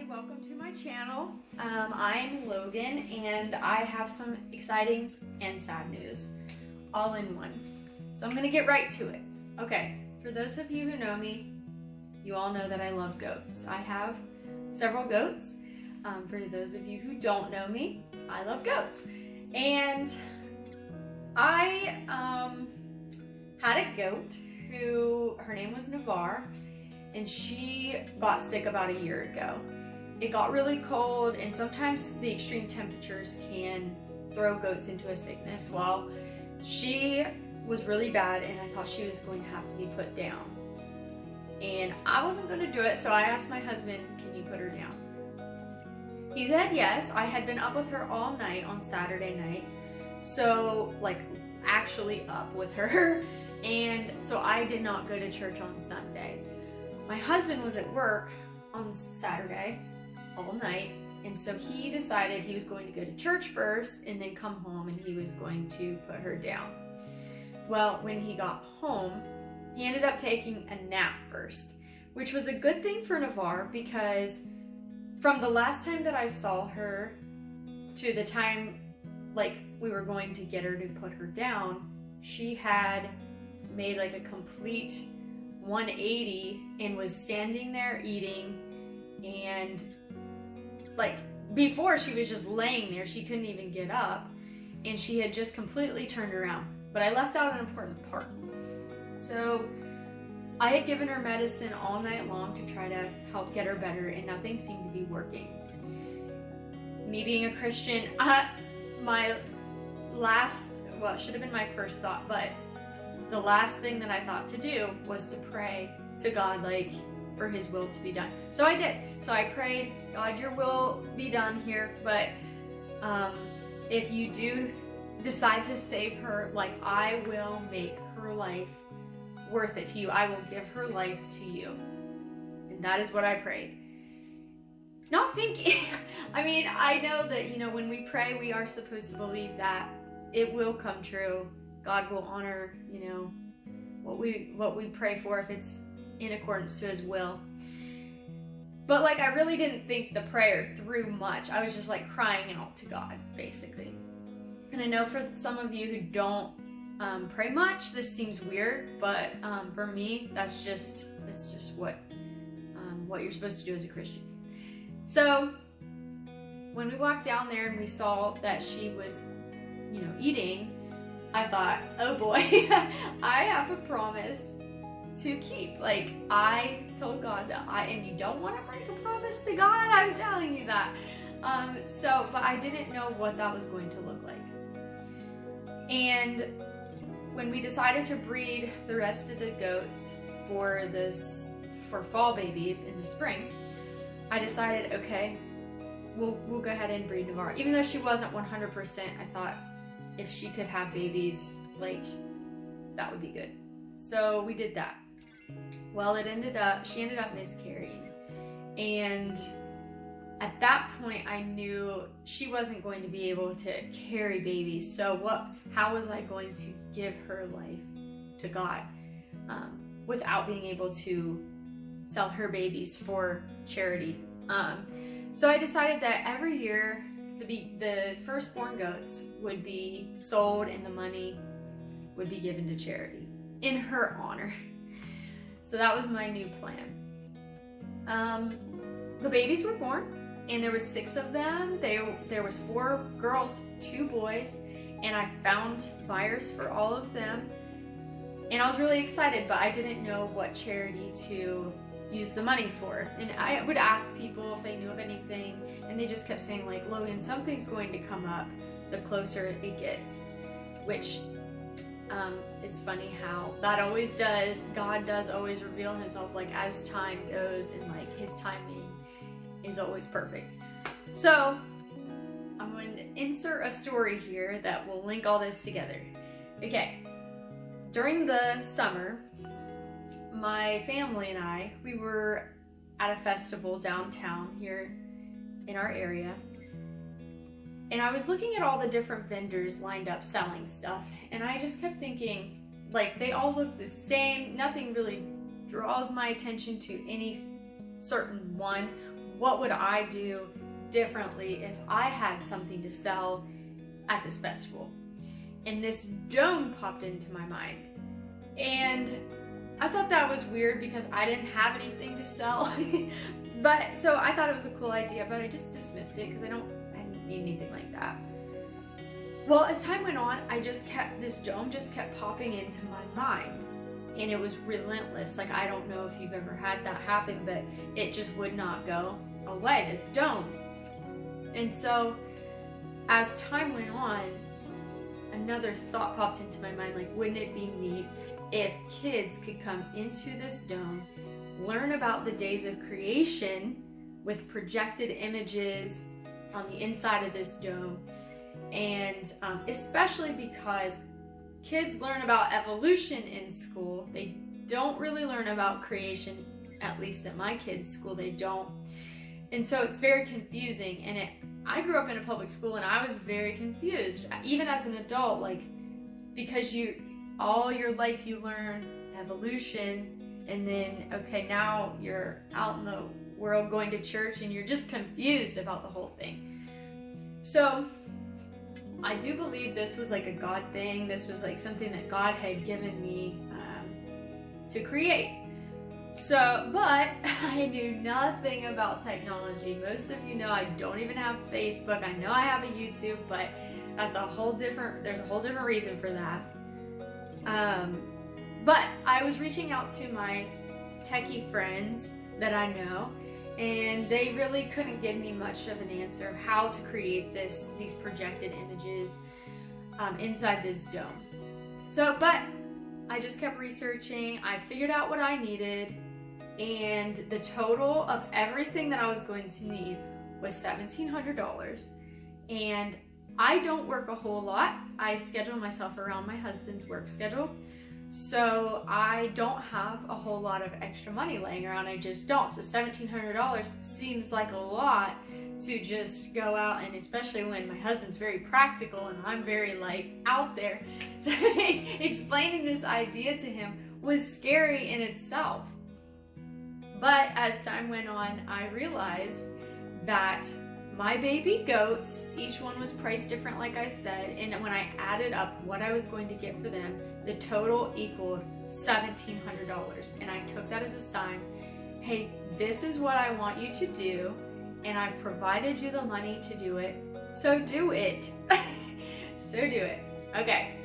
everybody, welcome to my channel. I'm Logan and I have some exciting and sad news all in one. So I'm gonna get right to it. Okay, for those of you who know me, you all know that I love goats. I have several goats. For those of you who don't know me, I love goats. And I had a goat who, her name was Navarre, and she got sick about a year ago. It got really cold, and sometimes the extreme temperatures can throw goats into a sickness. Well, she was really bad, and I thought she was going to have to be put down. And I wasn't going to do it, so I asked my husband, can you put her down? He said yes. I had been up with her all night on Saturday night, so like actually up with her, and so I did not go to church on Sunday. My husband was at work on Saturday all night, and so he decided he was going to go to church first and then come home, and he was going to put her down. Well, when he got home, he ended up taking a nap first, which was a good thing for Navarre, because from the last time that I saw her to the time like we were going to get her to put her down, she had made like a complete 180 and was standing there eating, and like before she was just laying there, she couldn't even get up, and she had just completely turned around. But I left out an important part. So I had given her medicine all night long to try to help get her better, and nothing seemed to be working. Me being a Christian, my last, well, it should have been my first thought, but the last thing that I thought to do was to pray to God, like, for his will to be done. So I did. So I prayed, God, your will be done here, but if you do decide to save her, like, I will make her life worth it to you. I will give her life to you. And that is what I prayed. Not thinking, I mean, I know that, you know, when we pray, we are supposed to believe that it will come true. God will honor, you know, what we pray for if it's in accordance to his will. But like, I really didn't think the prayer through much. I was just like crying out to God, basically. And I know for some of you who don't pray much, this seems weird, but for me, it's just what you're supposed to do as a Christian. So when we walked down there and we saw that she was, you know, eating, I thought, oh boy, I have a promise to keep. Like, I told God that and you don't want to break a promise to God, I'm telling you that. But I didn't know what that was going to look like. And when we decided to breed the rest of the goats for fall babies in the spring, I decided, okay, we'll go ahead and breed Navarre. Even though she wasn't 100%, I thought if she could have babies, like, that would be good. So we did that. Well, she ended up miscarrying. And at that point, I knew she wasn't going to be able to carry babies. So how was I going to give her life to God without being able to sell her babies for charity? So I decided that every year the firstborn goats would be sold and the money would be given to charity in her honor. So that was my new plan. The babies were born, and there was 6 of them. There was 4 girls, 2 boys, and I found buyers for all of them. And I was really excited, but I didn't know what charity to use the money for. And I would ask people if they knew of anything, and they just kept saying, like, Logan, something's going to come up the closer it gets, which is funny how that always does. God does always reveal himself, like, as time goes, and like his timing is always perfect. So I'm going to insert a story here that will link all this together. Okay, during the summer, my family and I, we were at a festival downtown here in our area, and I was looking at all the different vendors lined up selling stuff, and I just kept thinking, like, they all look the same. Nothing really draws my attention to any certain one. what would I do differently if I had something to sell at this festival? And this dome popped into my mind. And I thought that was weird because I didn't have anything to sell. But so I thought it was a cool idea, but I just dismissed it because I didn't need anything like that. Well, as time went on, this dome just kept popping into my mind, and it was relentless. Like, I don't know if you've ever had that happen, but it just would not go away, this dome. And so as time went on, another thought popped into my mind, like, wouldn't it be neat if kids could come into this dome, learn about the days of creation with projected images on the inside of this dome? And especially because kids learn about evolution in school, they don't really learn about creation, at least at my kids' school, they don't. And so it's very confusing. And I grew up in a public school and I was very confused, even as an adult, like, because all your life you learn evolution, and then, okay, now you're out in the world going to church and you're just confused about the whole thing. So I do believe this was like a God thing. This was like something that God had given me to create. So, but I knew nothing about technology. Most of you know I don't even have Facebook. I know I have a YouTube, but there's a whole different reason for that. But I was reaching out to my techie friends that I know, and they really couldn't give me much of an answer of how to create these projected images inside this dome. So, but I just kept researching. I figured out what I needed, and the total of everything that I was going to need was $1,700. And I don't work a whole lot. I schedule myself around my husband's work schedule. So I don't have a whole lot of extra money laying around. I just don't. So $1,700 seems like a lot to just go out, and especially when my husband's very practical and I'm very like out there. So explaining this idea to him was scary in itself. But as time went on, I realized that my baby goats, each one was priced different, like I said, and when I added up what I was going to get for them, the total equaled $1,700. And I took that as a sign, hey, this is what I want you to do, and I've provided you the money to do it, so do it. So do it. Okay,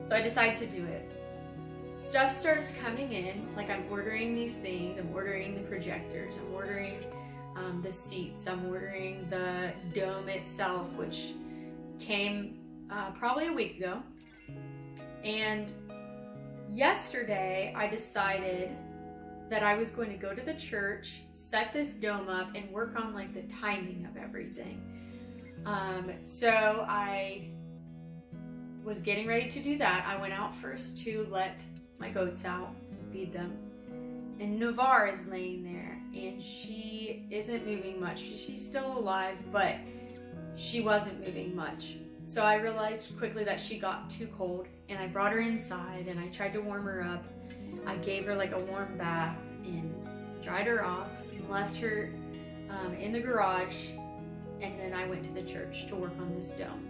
so I decided to do it. Stuff starts coming in, like I'm ordering these things, I'm ordering the projectors, I'm ordering the seats, I'm ordering the dome itself, which came probably a week ago. And yesterday I decided that I was going to go to the church, set this dome up, and work on like the timing of everything. So I was getting ready to do that. I went out first to let my goats out, feed them. And Navarre is laying there, and she isn't moving much. She's still alive, but she wasn't moving much. So I realized quickly that she got too cold, and I brought her inside and I tried to warm her up. I gave her like a warm bath and dried her off and left her in the garage, and then I went to the church to work on this dome.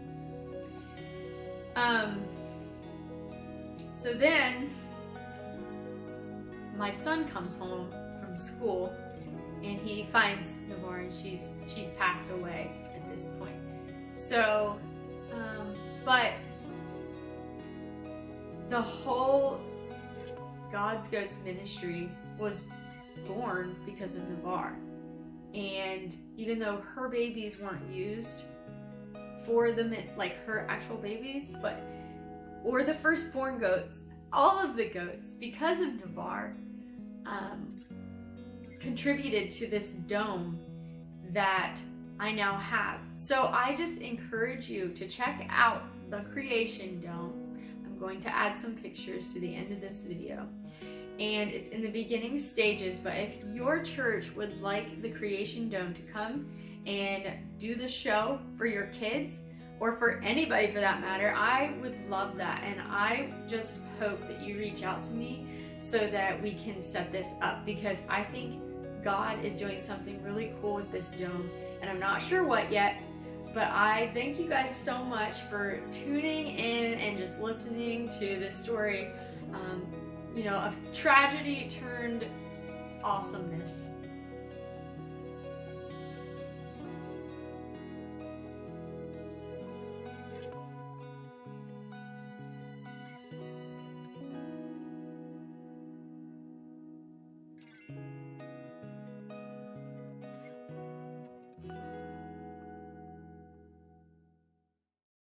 So then my son comes home from school and he finds Navarre, and she's passed away at this point. So, but the whole God's Goats ministry was born because of Navarre. And even though her babies weren't used for like her actual babies, or the firstborn goats, all of the goats, because of Navarre, contributed to this dome that I now have. So I just encourage you to check out the Creation Dome. I'm going to add some pictures to the end of this video. And it's in the beginning stages, but if your church would like the Creation Dome to come and do the show for your kids, or for anybody for that matter, I would love that. And I just hope that you reach out to me so that we can set this up, because I think God is doing something really cool with this dome, and I'm not sure what yet, but I thank you guys so much for tuning in and just listening to this story, you know, of tragedy turned awesomeness.